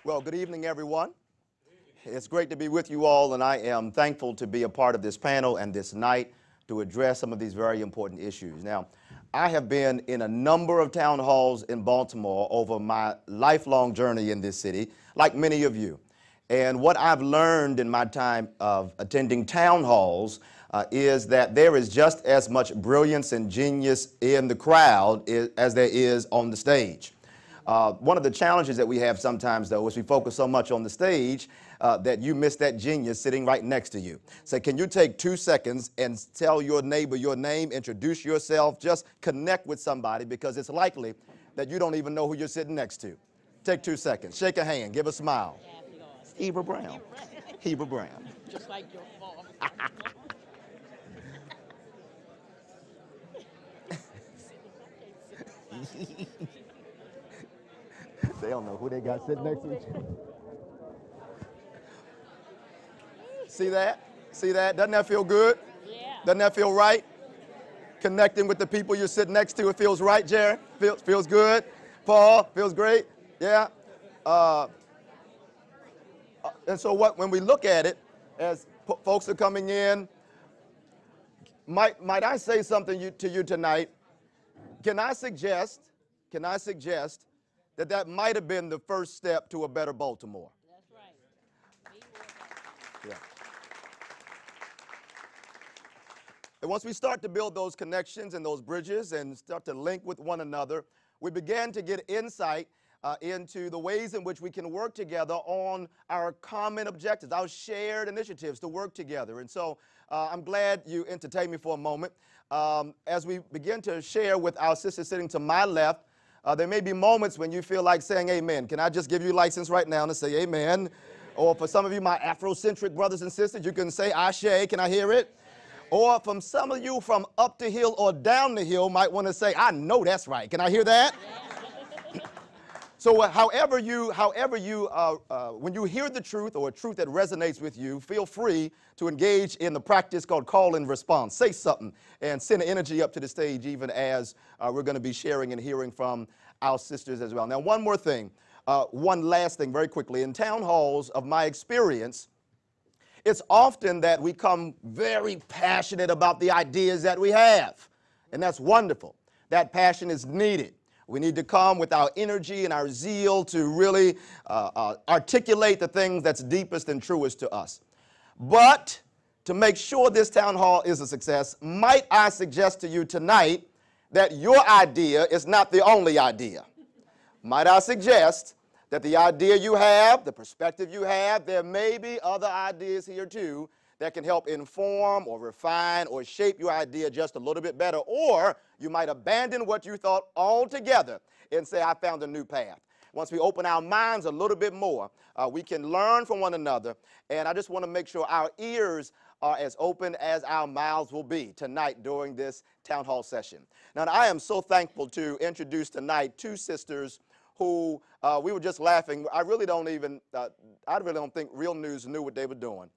Well, good evening, everyone. It's great to be with you all, and I am thankful to be a part of this panel and this night to address some of these very important issues. Now, I have been in a number of town halls in Baltimore over my lifelong journey in this city, like many of you. And what I've learned in my time of attending town halls is that there is just as much brilliance and genius in the crowd as there is on the stage. One of the challenges that we have sometimes, though, is we focus so much on the stage that you miss that genius sitting right next to you. So can you take 2 seconds and tell your neighbor your name, introduce yourself, just connect with somebody, because it's likely that you don't even know who you're sitting next to. Take 2 seconds. Shake a hand. Give a smile. Heber Brown. Heber Brown. Just like your father. They don't know who they got sitting next to each other. See that? See that? Doesn't that feel good? Yeah. Doesn't that feel right? Connecting with the people you're sitting next to, it feels right, Jerry? Feels good? Paul, feels great? Yeah? And so when we look at it, as folks are coming in, might I say something to you tonight? Can I suggest that might have been the first step to a better Baltimore? That's right. Yeah. And once we start to build those connections and those bridges and start to link with one another, we began to get insight into the ways in which we can work together on our common objectives, our shared initiatives to work together. And so I'm glad you entertained me for a moment. As we begin to share with our sisters sitting to my left, there may be moments when you feel like saying amen. Can I just give you license right now to say amen? Or for some of you, my Afrocentric brothers and sisters, you can say ashe. Can I hear it? Or from some of you from up the hill or down the hill might want to say, I know that's right. Can I hear that? So when you hear the truth or a truth that resonates with you, feel free to engage in the practice called call and response. Say something and send energy up to the stage, even as we're going to be sharing and hearing from our sisters as well. Now, one more thing, one last thing very quickly. In town halls of my experience, it's often that we come very passionate about the ideas that we have, and that's wonderful. That passion is needed. We need to come with our energy and our zeal to really articulate the things that's deepest and truest to us. But to make sure this town hall is a success, might I suggest to you tonight that your idea is not the only idea. Might I suggest that the idea you have, the perspective you have, there may be other ideas here too that can help inform or refine or shape your idea just a little bit better. Or you might abandon what you thought altogether and say, I found a new path. Once we open our minds a little bit more, we can learn from one another. And I just want to make sure our ears are as open as our mouths will be tonight during this town hall session. Now, I am so thankful to introduce tonight two sisters who we were just laughing. I really don't think Real News knew what they were doing.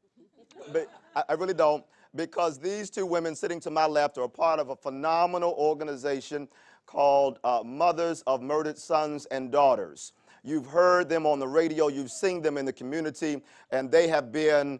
But I really don't, because these two women sitting to my left are a part of a phenomenal organization called Mothers of Murdered Sons and Daughters. You've heard them on the radio, you've seen them in the community, and they have been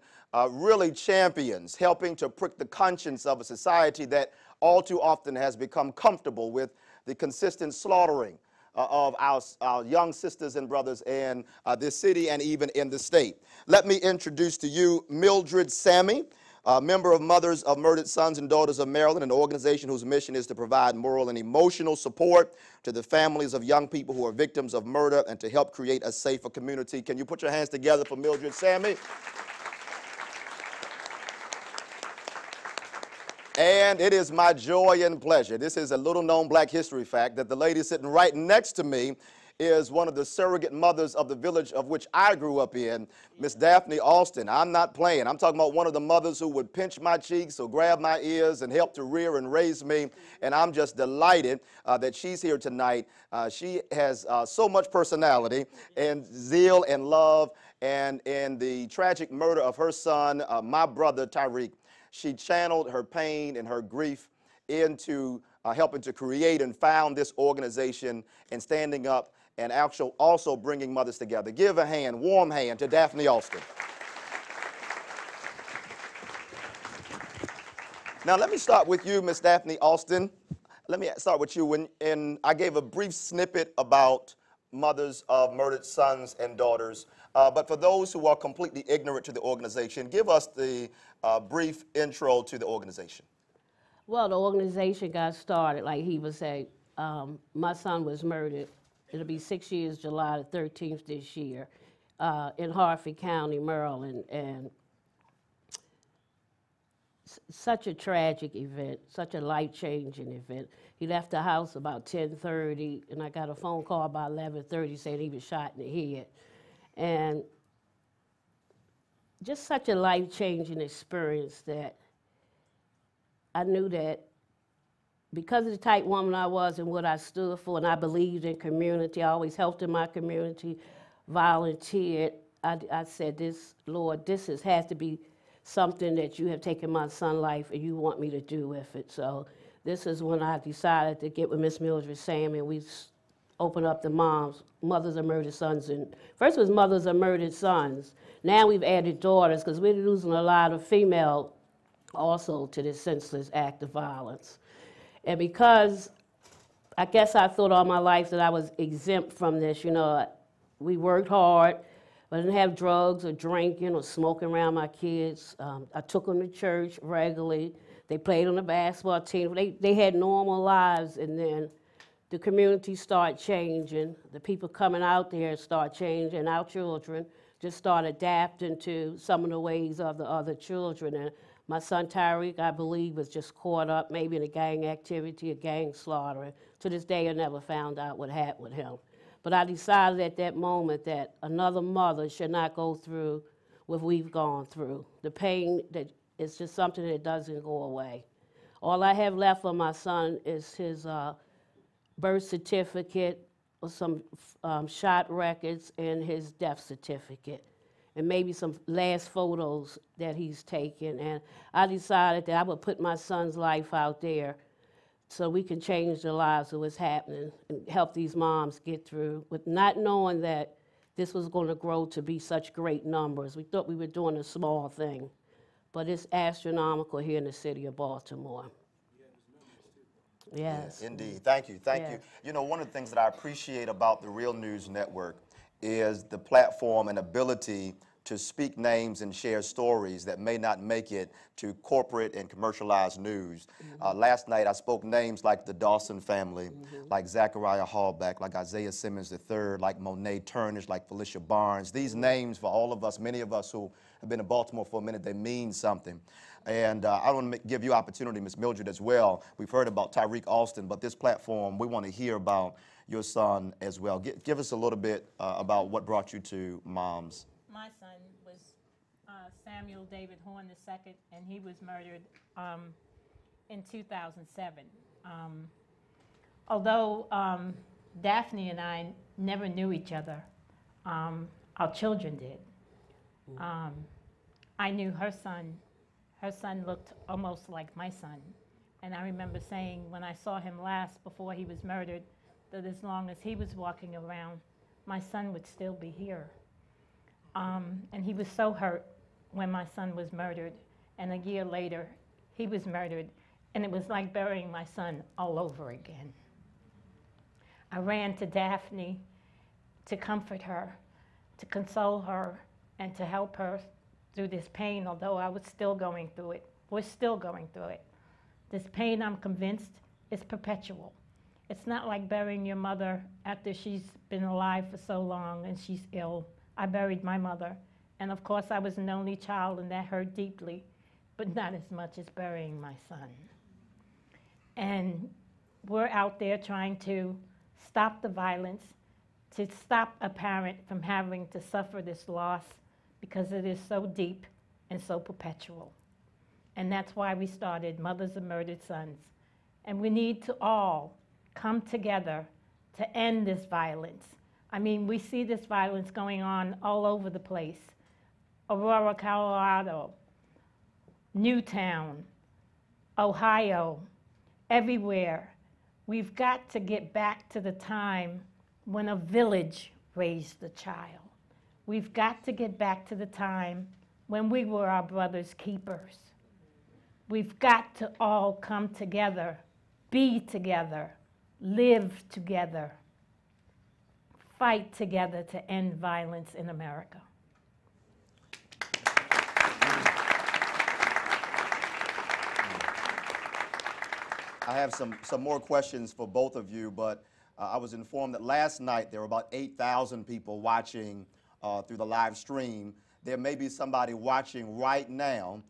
really champions, helping to prick the conscience of a society that all too often has become comfortable with the consistent slaughtering of our young sisters and brothers in this city and even in the state. Let me introduce to you Mildred Sammy, a member of Mothers of Murdered Sons and Daughters of Maryland, an organization whose mission is to provide moral and emotional support to the families of young people who are victims of murder and to help create a safer community. Can you put your hands together for Mildred Sammy? And it is my joy and pleasure. This is a little-known Black history fact that the lady sitting right next to me is one of the surrogate mothers of the village of which I grew up in, Miss Daphne Alston. I'm not playing. I'm talking about one of the mothers who would pinch my cheeks or grab my ears and help to rear and raise me. And I'm just delighted that she's here tonight. She has so much personality and zeal and love. And in the tragic murder of her son, my brother Tyreek, she channeled her pain and her grief into helping to create and found this organization and standing up and also bringing mothers together. Give a hand, warm hand, to Daphne Alston. Now, let me start with you, Miss Daphne Alston. Let me start with you. And I gave a brief snippet about mothers of murdered sons and daughters. But for those who are completely ignorant to the organization, give us the brief intro to the organization. Well, the organization got started, like he would say, my son was murdered. It'll be 6 years, July the 13th this year, in Harford County, Maryland. And such a tragic event, such a life-changing event. He left the house about 10:30, and I got a phone call about 11:30 saying he was shot in the head. And just such a life-changing experience that I knew that because of the type woman I was and what I stood for, and I believed in community, I always helped in my community, volunteered. I said, Lord, this has to be something that you have taken my son's life and you want me to do with it. So this is when I decided to get with Miss Mildred Sam, and we opened up the Mothers of Murdered Sons. And first it was Mothers of Murdered Sons. Now we've added daughters because we're losing a lot of female also to this senseless act of violence. And because I guess I thought all my life that I was exempt from this, you know, we worked hard. I didn't have drugs or drinking or smoking around my kids. I took them to church regularly. They played on the basketball team. They had normal lives, and then the community started changing. The people coming out there start changing, and our children just start adapting to some of the ways of the other children. And my son Tyreek, I believe, was just caught up maybe in a gang activity, a gang slaughter. To this day, I never found out what happened with him. But I decided at that moment that another mother should not go through what we've gone through. The pain that is just something that doesn't go away. All I have left for my son is his birth certificate, or some shot records, and his death certificate, and maybe some last photos that he's taken. And I decided that I would put my son's life out there so we can change the lives of what's happening and help these moms get through, with not knowing that this was going to grow to be such great numbers. We thought we were doing a small thing, but it's astronomical here in the city of Baltimore. Yes. Yeah, indeed. Thank you. Thank Yes. you. You know, one of the things that I appreciate about the Real News Network is the platform and ability to speak names and share stories that may not make it to corporate and commercialized news. Last night I spoke names like the Dawson family, like Zachariah Hallback, like Isaiah Simmons III, like Monet Turnish, like Felicia Barnes. These names, for all of us, many of us who have been in Baltimore for a minute, they mean something. And I want to give you opportunity, Ms. Mildred, as well. We've heard about Tyreek Alston, but this platform, we want to hear about your son as well. Give us a little bit about what brought you to Moms. My son was Samuel David Horn II, and he was murdered in 2007. Although Daphne and I never knew each other, our children did. I knew her son. Her son looked almost like my son. And I remember saying when I saw him last before he was murdered, that as long as he was walking around, my son would still be here. And he was so hurt when my son was murdered. And a year later, he was murdered. And it was like burying my son all over again. I ran to Daphne to comfort her, to console her, and to help her through this pain, although I was still going through it. We're still going through it. This pain, I'm convinced, is perpetual. It's not like burying your mother after she's been alive for so long and she's ill. I buried my mother, and of course I was an only child, and that hurt deeply, but not as much as burying my son. And we're out there trying to stop the violence, to stop a parent from having to suffer this loss, because it is so deep and so perpetual. And that's why we started Mothers of Murdered Sons. And we need to all come together to end this violence. I mean, we see this violence going on all over the place. Aurora, Colorado, Newtown, Ohio, everywhere. We've got to get back to the time when a village raised a child. We've got to get back to the time when we were our brother's keepers. We've got to all come together, be together, live together, fight together to end violence in America. I have some more questions for both of you, but I was informed that last night there were about 8,000 people watching through the live stream. There may be somebody watching right now,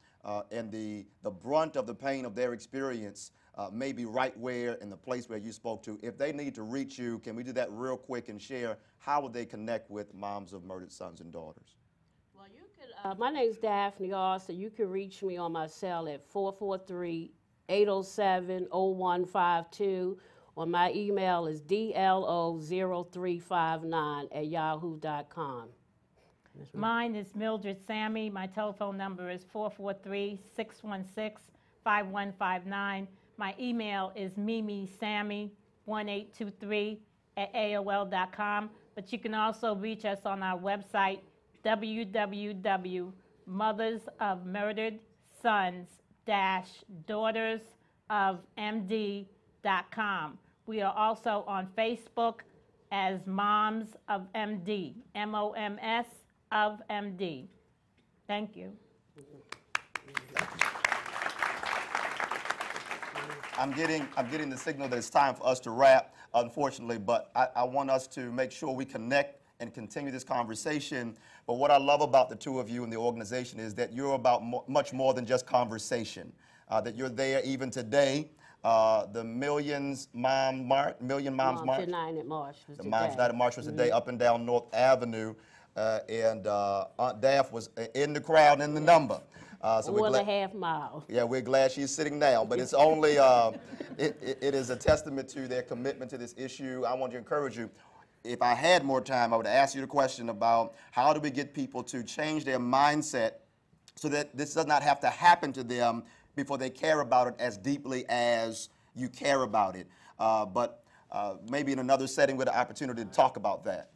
and the brunt of the pain of their experience may be right where in the place where you spoke to. If they need to reach you, can we do that real quick and share how would they connect with moms of murdered sons and daughters? Well, you can. My name's Daphne Austin. You can reach me on my cell at 443-807-0152, or my email is dlo0359@yahoo.com. Mine is Mildred Sammy. My telephone number is 443-616-5159. My email is mimisammy1823@aol.com. But you can also reach us on our website, www.mothersofmurdered-daughtersofmd.com. We are also on Facebook as Moms of MD, MOMS of MD. Thank you. I'm getting the signal that it's time for us to wrap, unfortunately, but I want us to make sure we connect and continue this conversation. But what I love about the two of you and the organization is that you're about much more than just conversation, that you're there even today. The Million Moms March. United March was the today. Moms United March was today up and down North Avenue, and Aunt Daph was in the crowd in the number. So 1.5 miles. Yeah, we're glad she's sitting down, but it's only, it is a testament to their commitment to this issue. I want to encourage you, if I had more time, I would ask you the question about how do we get people to change their mindset so that this does not have to happen to them before they care about it as deeply as you care about it. But maybe in another setting with an opportunity to talk about that.